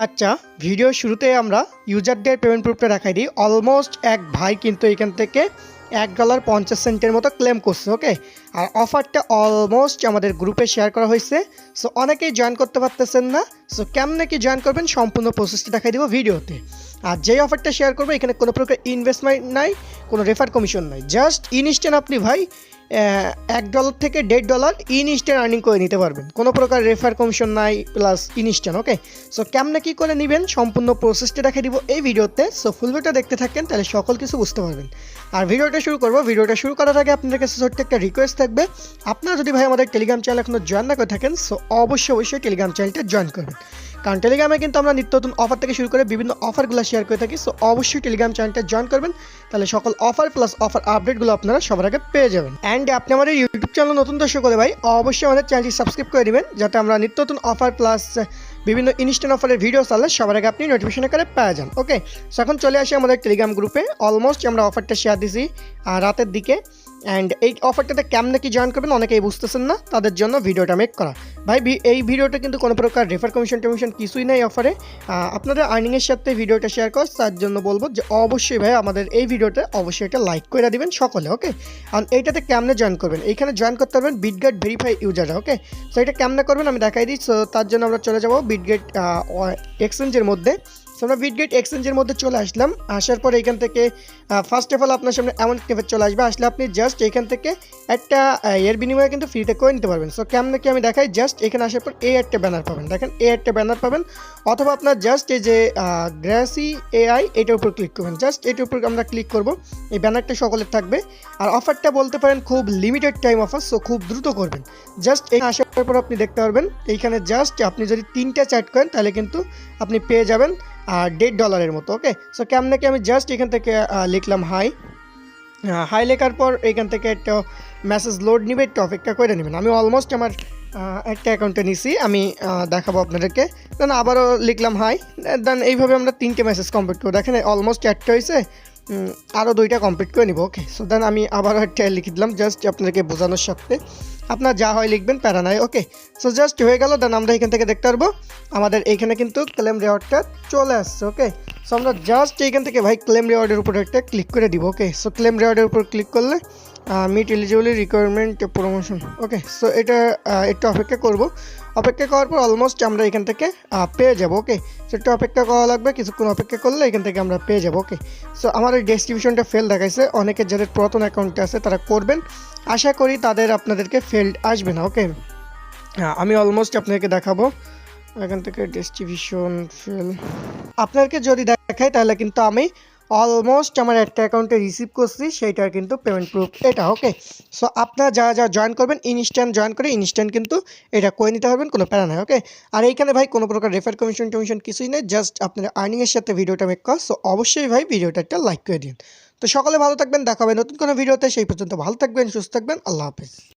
আচ্ছা, ভিডিও শুরুতে আমরা ইউজারদের পেমেন্ট প্রুফটা দেখাই দিই। অলমোস্ট এক ভাই কিন্তু এখান থেকে $1.50 মতো ক্লেম করছে, ওকে। আর অফারটা অলমোস্ট আমাদের গ্রুপে শেয়ার করা হয়েছে। সো অনেকেই জয়েন করতে পারতেছেন না। সো কেমনে কি জয়েন করবেন সম্পূর্ণ প্রসেসটা দেখাই দিব ভিডিওতে। আর যেই অফারটা শেয়ার করবো এখানে কোনো প্রকার ইনভেস্টমেন্ট নাই, কোনো রেফার কমিশন নাই। জাস্ট ইনস্ট্যান্ট আপনি ভাই $1 থেকে $1.5 ইনস্ট্যান্ট আর্নিং করে নিতে পারবেন। কোনো প্রকার রেফার কমিশন নাই, প্লাস ইনস্ট্যান্ট, ওকে। সো কেমনে কী করে নেবেন সম্পূর্ণ প্রসেসটা দেখে দিব এই ভিডিওতে। সো ফুল ভিডিওটা দেখতে থাকেন, তাহলে সকল কিছু বুঝতে পারবেন। আর ভিডিওটা শুরু করবো। ভিডিওটা শুরু করার আগে আপনাদের কাছে ছোট্ট একটা রিকোয়েস্ট থাকবে, আপনারা যদি ভাই আমাদের টেলিগ্রাম চ্যানেল এখনও জয়েন না করে থাকেন, সো অবশ্যই টেলিগ্রাম চ্যানেলটা জয়েন করবেন। কারণ টেলিগ্রামে কিন্তু আমরা নিত্য নতুন অফার থেকে শুরু করে বিভিন্ন অফারগুলো শেয়ার করে থাকি। সো অবশ্যই টেলিগ্রাম চ্যানেলটা জয়েন করবেন, তাহলে সকল অফার প্লাস অফার আপডেটগুলো আপনারা সবার আগে পেয়ে যাবেন। অ্যান্ড আপনি আমাদের ইউটিউব চ্যানেল নতুন দর্শক হলে ভাই অবশ্যই আমাদের চ্যানেলটি সাবস্ক্রাইব করে দেবেন, যাতে আমরা নিত্য নতুন অফার প্লাস বিভিন্ন ইনস্ট্যান্ট অফারের ভিডিও চালে সবার আগে আপনি নোটিফিকেশন আকারে পেয়ে যান, ওকে। সো এখন চলে আসি আমাদের টেলিগ্রাম গ্রুপে। অলমোস্ট আমরা অফারটা শেয়ার দিছি রাতের দিকে। অ্যান্ড এই অফারটাতে কেমনে কি জয়েন করবেন অনেকেই বুঝতেছেন না, তাদের জন্য ভিডিওটা মেক করা। ভাই এই ভিডিওটা কিন্তু কোনো প্রকার রেফার কমিশন টমিশন কিছুই নেই অফারে। আপনাদের আর্নিংয়ের সাথে ভিডিওটা শেয়ার কর, তার জন্য বলবো যে অবশ্যই ভাই আমাদের এই ভিডিওটা অবশ্যই এটা লাইক করে দিবেন সকলে, ওকে। আর এইটাতে কেমনে জয়েন করবেন, এইখানে জয়েন করতে পারবেন বিটগেট ভেরিফাই ইউজাররা, ওকে। সো এটা কেমনে করবেন আমি দেখাই দিই। সো তার জন্য আমরা চলে যাবো বিটগেট এক্সচেঞ্জের মধ্যে। সো আমরা বিটগেট এক্সচেঞ্জের মধ্যে চলে আসলাম। আসার পর এখান থেকে ফার্স্ট অফ অল আপনার সামনে এমন ক্যাফে চলে আসবে। আসলে আপনি জাস্ট এখান থেকে একটা এর বিনিময়ে কিন্তু ফ্রিতে করে নিতে পারবেন। সো কেমনে কি আমি দেখাই, জাস্ট এখানে আসার পর এই একটা ব্যানার পাবেন, দেখেন এই একটা ব্যানার পাবেন। অথবা আপনার জাস্ট এই যে গ্রাসি এআই এটার উপর ক্লিক করবেন। জাস্ট এটার উপর আমরা ক্লিক করব, এই ব্যানারটা সকলের থাকবে। আর অফারটা বলতে পারেন খুব লিমিটেড টাইম অফার, সো খুব দ্রুত করবেন। জাস্ট এই আসার পর আপনি দেখতে পারবেন এইখানে জাস্ট আপনি যদি 3টা চ্যাট করেন তাহলে কিন্তু আপনি পেয়ে যাবেন $1.5 মতো, ওকে। সো কেমনে কি আমি জাস্ট এখান থেকে লিখলাম হাই লেখার পর এখান থেকে একটা মেসেজ লোড নিবে, একটু অপেক্ষা করে নেবেন। আমি অলমোস্ট আমার একটা অ্যাকাউন্টে নিছি, আমি দেখাবো আপনাদেরকে। দেন আবারও লিখলাম হাই, দেন এইভাবে আমরা 3টে মেসেজ কমপ্লিট করবো। দেখেন অলমোস্ট একটা হয়েছে, আরও 2টা কমপ্লিট করে নিব, ওকে। সো দেন আমি আবারও একটা লিখে দিলাম জাস্ট আপনাদেরকে বোঝানোর সাথে। আপনার যা হয় লিখবেন, প্যারা নাই, ওকে। সো জাস্ট হয়ে গেল। দেন আমরা এখান থেকে দেখতে পারবো আমাদের এইখানে কিন্তু ক্লেম রিওয়ার্ডটা চলে আসছে, ওকে। সো আমরা জাস্ট এইখান থেকে ভাই ক্লেম রিওয়ার্ডের উপর একটা ক্লিক করে দিব, ওকে। সো ক্লেম রিওয়ার্ডের উপর ক্লিক করলে মিট এলিজিবল রিকোয়ারমেন্ট প্রমোশন, ওকে। সো এটা একটু অপেক্ষা করব। অপেক্ষা করার পর অলমোস্ট আমরা এখান থেকে পেয়ে যাব, ওকে। সো একটু অপেক্ষা করা লাগবে, কিছুক্ষণ অপেক্ষা করলে এখান থেকে আমরা পেয়ে যাব, ওকে। সো আমার এই ডিস্ট্রিবিউশনটা ফেল দেখাইছে, অনেকে যাদের পুরাতন অ্যাকাউন্টে আছে তারা করবেন, আশা করি তাদের আপনাদেরকে ফেল্ড আসবে না, ওকে। আমি অলমোস্ট আপনাদেরকে দেখাবো এখান থেকে ডিস্ট্রিবিউশন ফেল আপনাদেরকে যদি দেখাই, তাহলে কিন্তু আমি অলমোস্ট আমার একটা অ্যাকাউন্টে রিসিভ করছি, সেইটার কিন্তু পেমেন্ট প্রুফ এটা, ওকে। সো আপনারা যারা জয়েন করবেন ইনস্ট্যান্ট জয়েন করে ইনস্ট্যান্ট কিন্তু এটা করে নিতে পারবেন, কোনো প্যারা নাই, ওকে। আর এইখানে ভাই কোনো প্রকার রেফার কমিশন টমিশন কিছুই নেই, জাস্ট আপনার আর্নিংয়ের সাথে ভিডিওটা মেক করা। সো অবশ্যই ভাই ভিডিওটা একটা লাইক করে দিন। তো সকলে ভালো থাকবেন, দেখা হবে নতুন কোনো ভিডিওতে। সেই পর্যন্ত ভালো থাকবেন, সুস্থ থাকবেন, আল্লাহ হাফেজ।